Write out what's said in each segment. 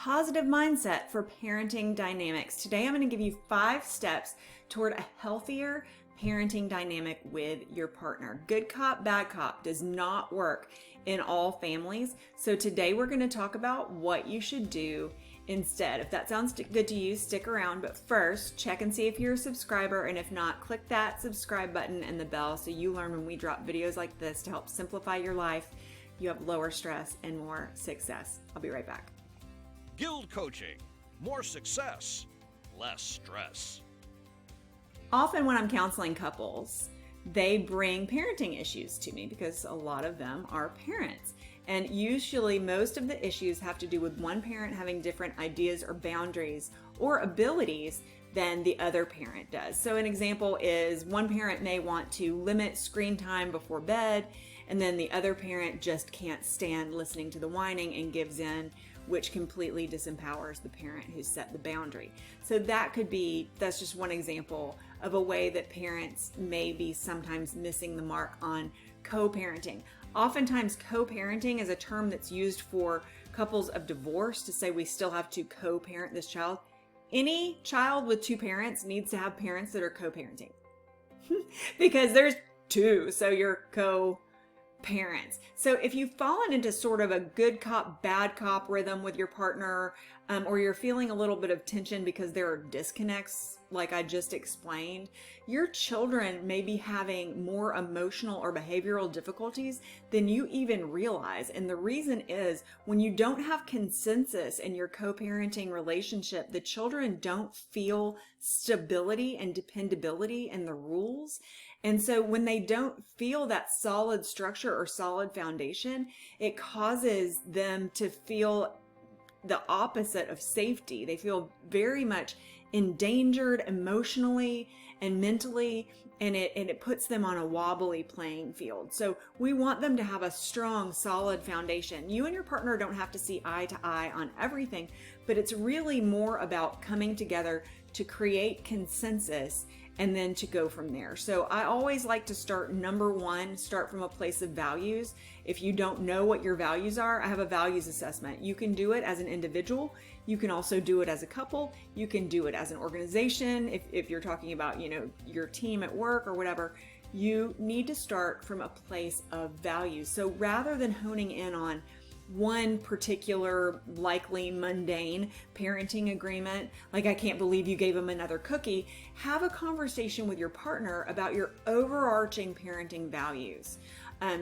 positive mindset for parenting dynamics. Today I'm going to give you 5 steps toward a healthier parenting dynamic with your partner. Good cop, bad cop does not work in all families. So today we're going to talk about what you should do instead. If that sounds good to you, stick around. But first, check and see if you're a subscriber. And if not, click that subscribe button and the bell so you learn when we drop videos like this to help simplify your life. You have lower stress and more success. I'll be right back. GILD Coaching. More success, less stress. Often when I'm counseling couples, they bring parenting issues to me because a lot of them are parents. And usually most of the issues have to do with one parent having different ideas or boundaries or abilities than the other parent does. So an example is one parent may want to limit screen time before bed, and then the other parent just can't stand listening to the whining and gives in, which completely disempowers the parent who set the boundary. So that's just one example of a way that parents may be sometimes missing the mark on co-parenting. Oftentimes co-parenting is a term that's used for couples of divorce to say we still have to co-parent this child. Any child with 2 parents needs to have parents that are co-parenting because there's 2, so you're co-parents. So if you've fallen into sort of a good cop, bad cop rhythm with your partner, or you're feeling a little bit of tension because there are disconnects, like I just explained, your children may be having more emotional or behavioral difficulties than you even realize. And the reason is when you don't have consensus in your co-parenting relationship, the children don't feel stability and dependability in the rules. And so when they don't feel that solid structure or solid foundation, it causes them to feel the opposite of safety. They feel very much endangered emotionally and mentally, and it puts them on a wobbly playing field. So we want them to have a strong, solid foundation. You and your partner don't have to see eye to eye on everything, but it's really more about coming together to create consensus and then to go from there. So I always like to start from a place of values. If you don't know what your values are, I have a values assessment. You can do it as an individual. You can also do it as a couple. You can do it as an organization. If you're talking about, your team at work or whatever, you need to start from a place of values. So rather than honing in on one particular likely mundane parenting agreement, like I can't believe you gave them another cookie, have a conversation with your partner about your overarching parenting values.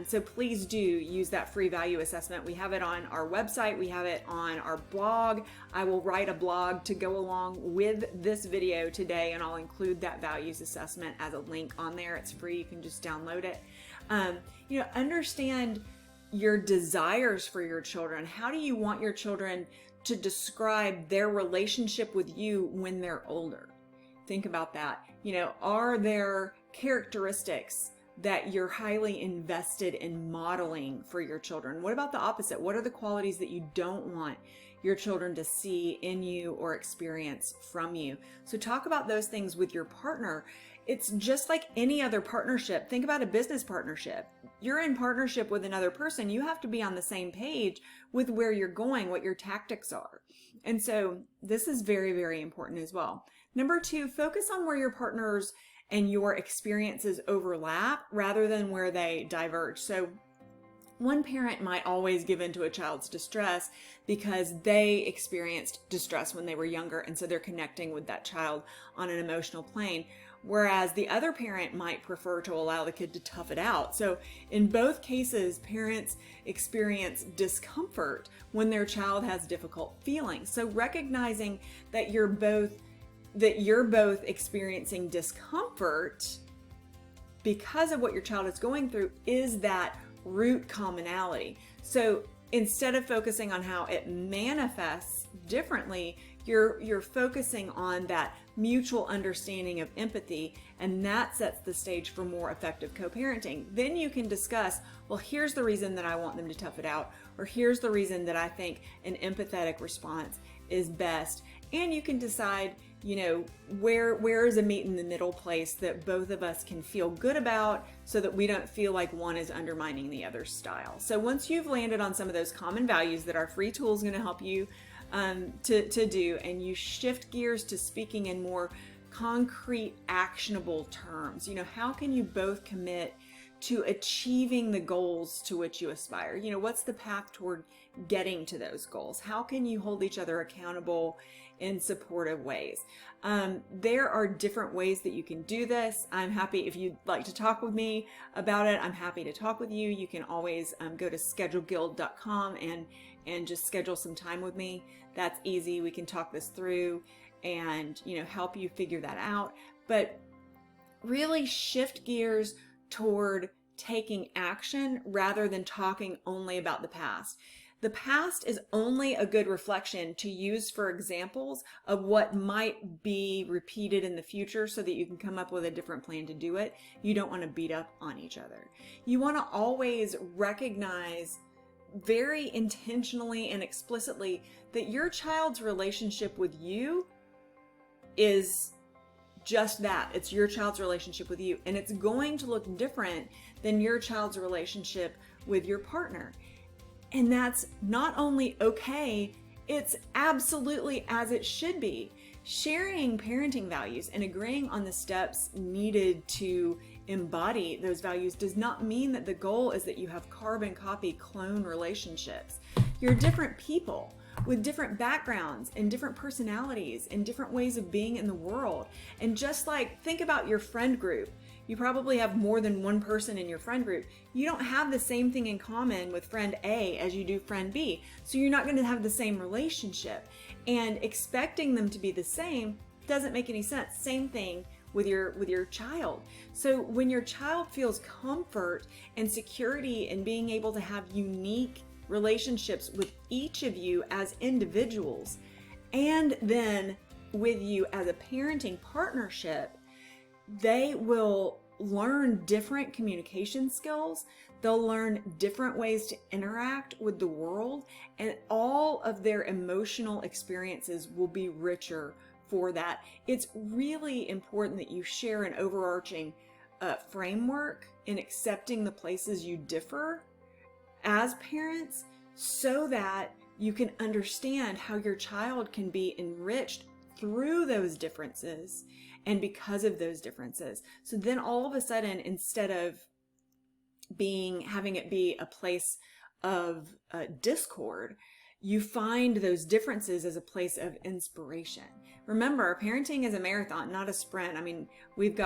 So please do use that free value assessment. We have it on our website. We have it on our blog. I will write a blog to go along with this video today, and I'll include that values assessment as a link on there. It's free. You can just download it. Understand your desires for your children. How do you want your children to describe their relationship with you when they're older? Think about that. Are there characteristics that you're highly invested in modeling for your children? What about the opposite? What are the qualities that you don't want your children to see in you or experience from you? So talk about those things with your partner. It's just like any other partnership. Think about a business partnership. You're in partnership with another person. You have to be on the same page with where you're going, what your tactics are. And so this is very, very important as well. Number 2, focus on where your partners and your experiences overlap rather than where they diverge. So one parent might always give in to a child's distress because they experienced distress when they were younger, and so they're connecting with that child on an emotional plane. Whereas the other parent might prefer to allow the kid to tough it out. So in both cases, parents experience discomfort when their child has difficult feelings. So recognizing that you're both experiencing discomfort because of what your child is going through is that root commonality. So instead of focusing on how it manifests differently, you're focusing on that mutual understanding of empathy, and that sets the stage for more effective co-parenting. Then you can discuss, well, here's the reason that I want them to tough it out, or here's the reason that I think an empathetic response is best. And you can decide, where is a meet in the middle place that both of us can feel good about so that we don't feel like one is undermining the other's style. So once you've landed on some of those common values that our free tool is going to help you to do, and you shift gears to speaking in more concrete, actionable terms. How can you both commit to achieving the goals to which you aspire? What's the path toward getting to those goals? How can you hold each other accountable in supportive ways? There are different ways that you can do this. I'm happy if you'd like to talk with me about it. I'm happy to talk with you. You can always go to schedulegild.com and just schedule some time with me. That's easy. We can talk this through and help you figure that out. But really shift gears toward taking action rather than talking only about the past. The past is only a good reflection to use for examples of what might be repeated in the future so that you can come up with a different plan to do it. You don't want to beat up on each other. You want to always recognize very intentionally and explicitly that your child's relationship with you is just that. It's your child's relationship with you, and it's going to look different than your child's relationship with your partner. And that's not only okay, it's absolutely as it should be. Sharing parenting values and agreeing on the steps needed to embody those values does not mean that the goal is that you have carbon copy clone relationships. You're different people with different backgrounds and different personalities and different ways of being in the world. And just like, think about your friend group. You probably have more than one person in your friend group. You don't have the same thing in common with friend A as you do friend B. So you're not going to have the same relationship. And expecting them to be the same doesn't make any sense. Same thing with your child. So when your child feels comfort and security in being able to have unique relationships with each of you as individuals, and then with you as a parenting partnership, they will learn different communication skills. They'll learn different ways to interact with the world, and all of their emotional experiences will be richer for that. It's really important that you share an overarching framework in accepting the places you differ as parents, so that you can understand how your child can be enriched through those differences and because of those differences. So then all of a sudden, instead of having it be a place of discord, you find those differences as a place of inspiration. Remember, parenting is a marathon, not a sprint. I mean, I've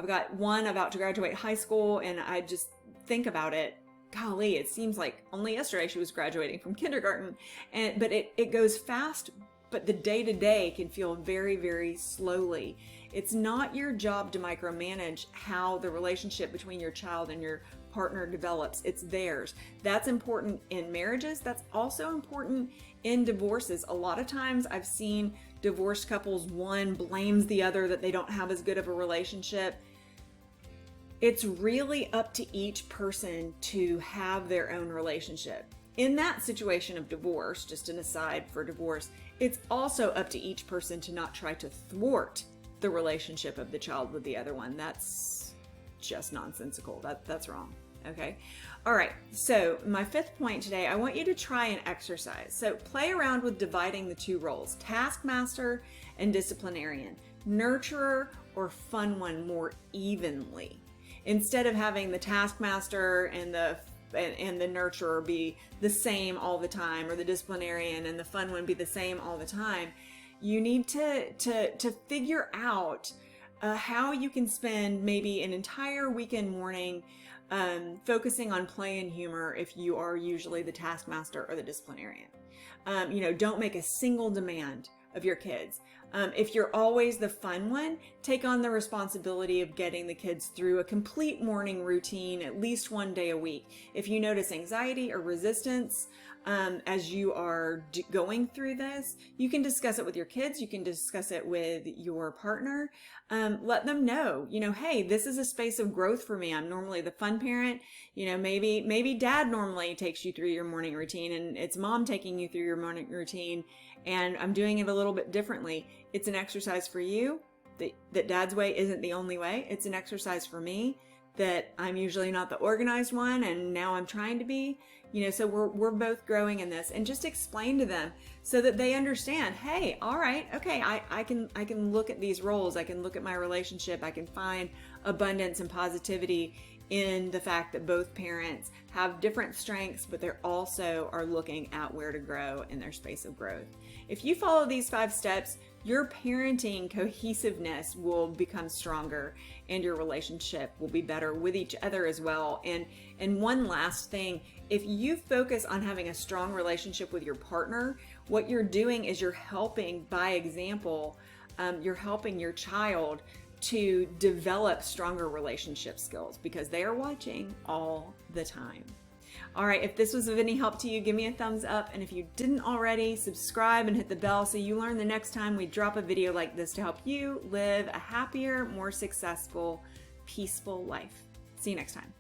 got one about to graduate high school, and I just think about it. Golly, it seems like only yesterday she was graduating from kindergarten, but it goes fast, but the day-to-day can feel very, very slowly. It's not your job to micromanage how the relationship between your child and your partner develops. It's theirs. That's important in marriages. That's also important in divorces. A lot of times I've seen divorced couples, one blames the other that they don't have as good of a relationship. It's really up to each person to have their own relationship. In that situation of divorce, just an aside for divorce, it's also up to each person to not try to thwart the relationship of the child with the other one. That's just nonsensical. That's wrong. Okay. All right. So my fifth point today, I want you to try an exercise. So play around with dividing the two roles, taskmaster and disciplinarian, nurturer or fun one, more evenly. Instead of having the taskmaster and the nurturer be the same all the time, or the disciplinarian and the fun one be the same all the time, you need to figure out how you can spend maybe an entire weekend morning focusing on play and humor if you are usually the taskmaster or the disciplinarian. Don't make a single demand of your kids. If you're always the fun one, take on the responsibility of getting the kids through a complete morning routine at least one day a week. If you notice anxiety or resistance as you are going through this, you can discuss it with your kids. You can discuss it with your partner. Let them know, hey, this is a space of growth for me. I'm normally the fun parent. Maybe dad normally takes you through your morning routine, and it's mom taking you through your morning routine, and I'm doing it a little bit differently. It's an exercise for you that dad's way isn't the only way. It's an exercise for me that I'm usually not the organized one, and now I'm trying to be. So we're both growing in this, and just explain to them so that they understand, hey, all right, okay, I can look at these roles, I can look at my relationship, I can find abundance and positivity in the fact that both parents have different strengths, but they also are looking at where to grow in their space of growth. If you follow these 5 steps, your parenting cohesiveness will become stronger, and your relationship will be better with each other as well. And one last thing, if you focus on having a strong relationship with your partner, what you're doing is you're helping, by example, you're helping your child to develop stronger relationship skills because they are watching all the time. All right, if this was of any help to you, give me a thumbs up. And if you didn't already, subscribe and hit the bell so you learn the next time we drop a video like this to help you live a happier, more successful, peaceful life. See you next time.